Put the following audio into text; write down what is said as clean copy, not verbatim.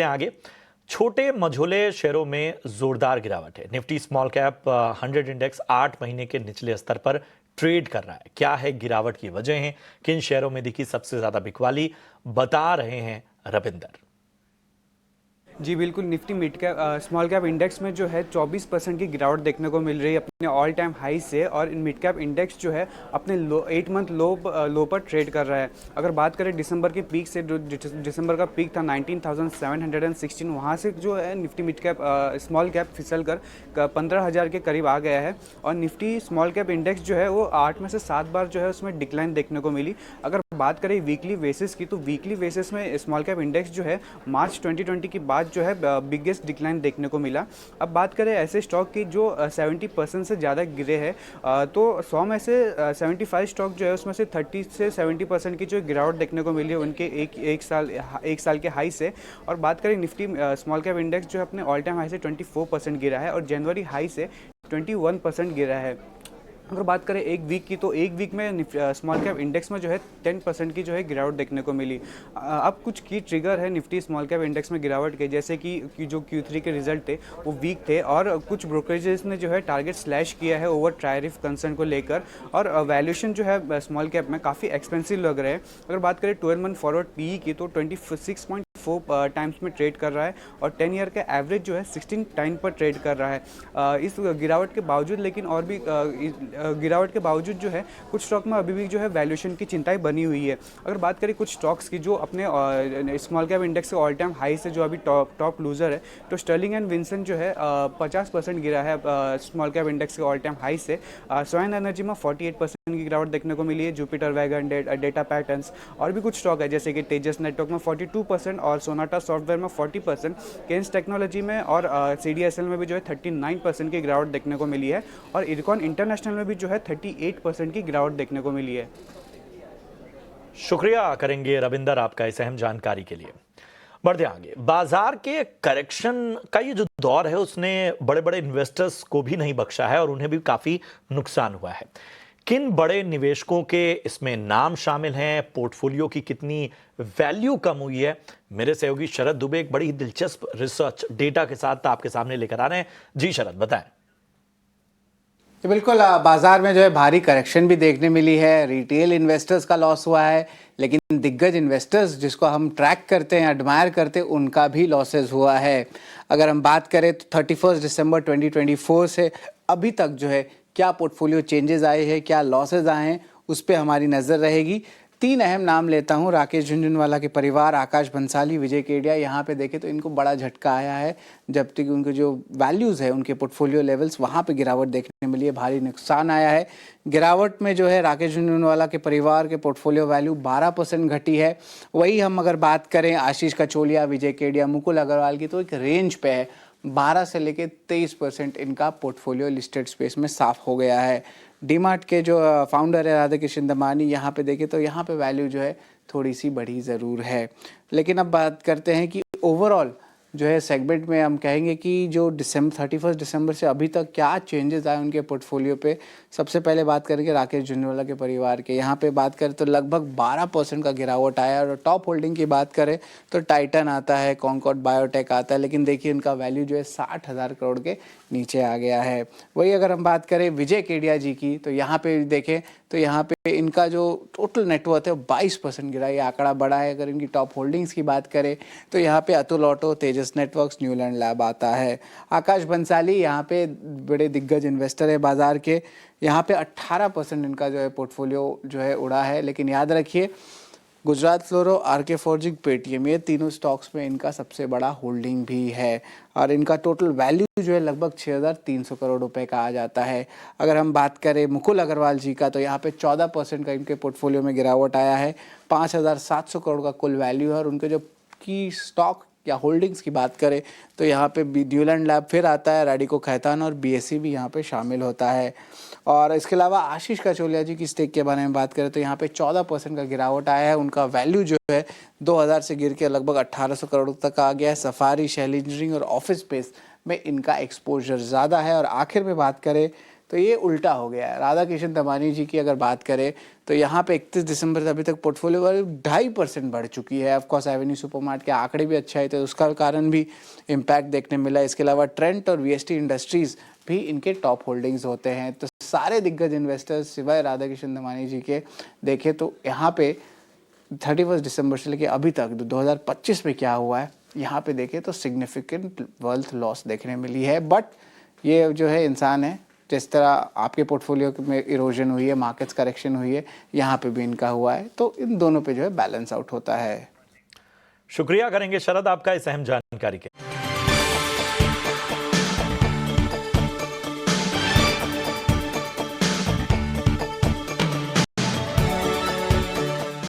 आगे। छोटे मझोले शेयरों में जोरदार गिरावट है। निफ्टी स्मॉल कैप 100 इंडेक्स 8 महीने के निचले स्तर पर ट्रेड कर रहा है। क्या है गिरावट की वजह है, किन शेयरों में दिखी सबसे ज्यादा बिकवाली, बता रहे हैं रविंदर। जी बिल्कुल, Nifty mid cap small cap index में जो है 24% की गिरावट देखने को मिल रही है अपने ऑल टाइम हाई से। और मिड कैप इंडेक्स जो है अपने 8 मंथ लो पर ट्रेड कर रहा है। अगर बात करें दिसंबर के पीक से, दिसंबर का पीक था 19,716, वहाँ से जो है Nifty mid cap small cap फिसल कर 15,000 के करीब आ गया है। और निफ्टी स्मॉल कैप इंडेक्स जो है वो 8 में से 7 बार जो है उसमें डिक्लाइन देखने को मिली। अगर बात करें वीकली बेसिस की, तो वीकली बेसिस में स्मॉल कैप इंडेक्स जो है मार्च 2020 के बाद जो है बिगेस्ट डिक्लाइन देखने को मिला। अब बात करें ऐसे स्टॉक की जो 70% से ज़्यादा गिरे हैं, तो 100 में से 75 स्टॉक जो है उसमें से 30 से 70% की जो गिरावट देखने को मिली है उनके एक साल के हाई से। और बात करें निफ्टी स्मॉल कैप इंडेक्स जो है अपने ऑल टाइम हाई से 24% गिरा है और जनवरी हाई से 21% गिरा है। अगर बात करें एक वीक की, तो एक वीक में स्मॉल कैप इंडेक्स में जो है 10% की जो है गिरावट देखने को मिली। अब कुछ की ट्रिगर है निफ्टी स्मॉल कैप इंडेक्स में गिरावट के, जैसे कि जो Q3 के रिजल्ट थे वो वीक थे और कुछ ब्रोकरेजेस ने जो है टारगेट स्लैश किया है ओवर टैरिफ कंसर्न को लेकर। और वैल्यूएशन जो है स्मॉल कैप में काफ़ी एक्सपेंसिव लग रहे हैं। अगर बात करें 12 मंथ फॉरवर्ड पीई की, तो 26.4 टाइम्स में ट्रेड कर रहा है और 10 ईयर का एवरेज जो है 16 टाइम पर ट्रेड कर रहा है। इस गिरावट के बावजूद, लेकिन और भी गिरावट के बावजूद जो है कुछ स्टॉक में अभी भी जो है वैल्यूएशन की चिंताएं बनी हुई है। अगर बात करें कुछ स्टॉक्स की जो अपने स्मॉल कैप इंडेक्स के ऑल टाइम हाई से जो अभी टॉप लूजर है, तो स्टर्लिंग एंड विल्सन जो है 50% गिरा है स्मॉल कैप इंडेक्स के ऑल टाइम हाई से। सोयन एनर्जी में 48% की गिरावट देखने को मिली है, जुपिटर वैगन, डेटा पैटर्न्स। और भी कुछ स्टॉक है जैसे कि तेजस नेटवर्क में 42% और सोनाटा सॉफ्टवेयर में 40%, केन्स टेक्नोलॉजी में और CDSL में भी जो है 39% की गिरावट देखने को मिली है और इरकॉन इंटरनेशनल में भी जो है 38% की गिरावट देखने को मिली है। शुक्रिया करेंगे रविंदर आपका इस अहम जानकारी के लिए। बढ़ते आगे। बाजार के करेक्शन का ये जो दौर है उसने बड़े बड़े इन्वेस्टर्स को भी नहीं बख्शा है और उन्हें भी काफी नुकसान हुआ है। किन बड़े निवेशकों के इसमें नाम शामिल हैं, पोर्टफोलियो की कितनी वैल्यू कम हुई है, मेरे सहयोगी शरद दुबे एक बड़ी दिलचस्प रिसर्च डेटा के साथ आपके सामने लेकर आ रहे हैं। जी शरद, बताएं। बिल्कुल, बाजार में जो है भारी करेक्शन भी देखने मिली है। रिटेल इन्वेस्टर्स का लॉस हुआ है, लेकिन दिग्गज इन्वेस्टर्स जिसको हम ट्रैक करते हैं, एडमायर करते हैं, उनका भी लॉसेस हुआ है। अगर हम बात करें तो 31 दिसंबर 2024 से अभी तक जो है क्या पोर्टफोलियो चेंजेस आए हैं, क्या लॉसेज आए हैं, उस पर हमारी नज़र रहेगी। 3 अहम नाम लेता हूं। राकेश झुनझुनवाला के परिवार, आकाश बंसाली, विजय केडिया। यहाँ पे देखें तो इनको बड़ा झटका आया है, जबकि उनके जो वैल्यूज़ है, उनके पोर्टफोलियो लेवल्स, वहाँ पे गिरावट देखने मिली है, भारी नुकसान आया है। गिरावट में जो है राकेश झुनझुनवाला के परिवार के पोर्टफोलियो वैल्यू 12% घटी है। वही हम अगर बात करें आशीष कचोलिया, विजय केडिया, मुकुल अग्रवाल की, तो एक रेंज पे है, 12 से लेके 23% इनका पोर्टफोलियो लिस्टेड स्पेस में साफ हो गया है। डीमार्ट के जो फाउंडर है राधा किशन दमानी, यहाँ पे देखें तो यहाँ पे वैल्यू जो है थोड़ी सी बढ़ी ज़रूर है। लेकिन अब बात करते हैं कि ओवरऑल जो है सेगमेंट में हम कहेंगे कि जो 31 दिसंबर से अभी तक क्या चेंजेस आए उनके पोर्टफोलियो पे। सबसे पहले बात करेंगे राकेश झुनझुनवाला के परिवार के। यहाँ पे बात करें तो लगभग 12% का गिरावट आया। और टॉप होल्डिंग की बात करें तो टाइटन आता है, कॉन्कॉर्ड बायोटेक आता है, लेकिन देखिए उनका वैल्यू जो है 60,000 करोड़ के नीचे आ गया है। वही अगर हम बात करें विजय केडिया जी की, तो यहाँ पे देखें तो यहाँ पे इनका जो टोटल नेटवर्थ है 22% गिरा, ये आंकड़ा बड़ा है। अगर इनकी टॉप होल्डिंग्स की बात करें तो यहाँ पे अतुल ऑटो, तेजस नेटवर्क्स, न्यूलैंड लैब आता है। आकाश बंसाली यहाँ पे बड़े दिग्गज इन्वेस्टर है बाजार के, यहाँ पे 18% इनका जो है पोर्टफोलियो जो है उड़ा है। लेकिन याद रखिए गुजरात फ्लोरो, आरके फोर्जिंग, पेटीएम, ये तीनों स्टॉक्स में इनका सबसे बड़ा होल्डिंग भी है और इनका टोटल वैल्यू जो है लगभग 6,300 करोड़ रुपए का आ जाता है। अगर हम बात करें मुकुल अग्रवाल जी का, तो यहाँ पे 14% का इनके पोर्टफोलियो में गिरावट आया है। 5,700 करोड़ का कुल वैल्यू है। और उनके जो की स्टॉक या होल्डिंग्स की बात करें तो यहाँ पे न्यूलैंड लैब फिर आता है, रैडिको खैतान और बीएससी भी यहाँ पे शामिल होता है। और इसके अलावा आशीष कचोलिया जी की स्टेक के बारे में बात करें तो यहाँ पे 14% का गिरावट आया है। उनका वैल्यू जो है 2000 से गिर के लगभग 1800 करोड़ तक आ गया है। सफारी, शेल इंजीनियरिंग और ऑफिस स्पेस में इनका एक्सपोजर ज़्यादा है। और आखिर में बात करें तो ये उल्टा हो गया है। राधा किशन दमानी जी की अगर बात करें तो यहाँ पे 31 दिसंबर से अभी तक पोर्टफोलियो वैल्यू 2.5% बढ़ चुकी है। ऑफकोर्स एवेन्यू सुपरमार्ट के आंकड़े भी अच्छे आए थे, उसका कारण भी इम्पैक्ट देखने मिला। इसके अलावा ट्रेंट और वीएसटी इंडस्ट्रीज भी इनके टॉप होल्डिंग्स होते हैं। तो सारे दिग्गज इन्वेस्टर्स सिवाय राधा किशन दमानी जी के देखें तो यहाँ पे 31 दिसंबर से लेके अभी तक 2025 में क्या हुआ है यहाँ पे देखें तो सिग्निफिकेंट वेल्थ लॉस देखने मिली है। बट ये जो है इंसान है, जिस तरह आपके पोर्टफोलियो में इरोजन हुई है, मार्केट्स करेक्शन हुई है, यहाँ पे भी इनका हुआ है, तो इन दोनों पे जो है बैलेंस आउट होता है। शुक्रिया करेंगे शरद आपका इस अहम जानकारी के।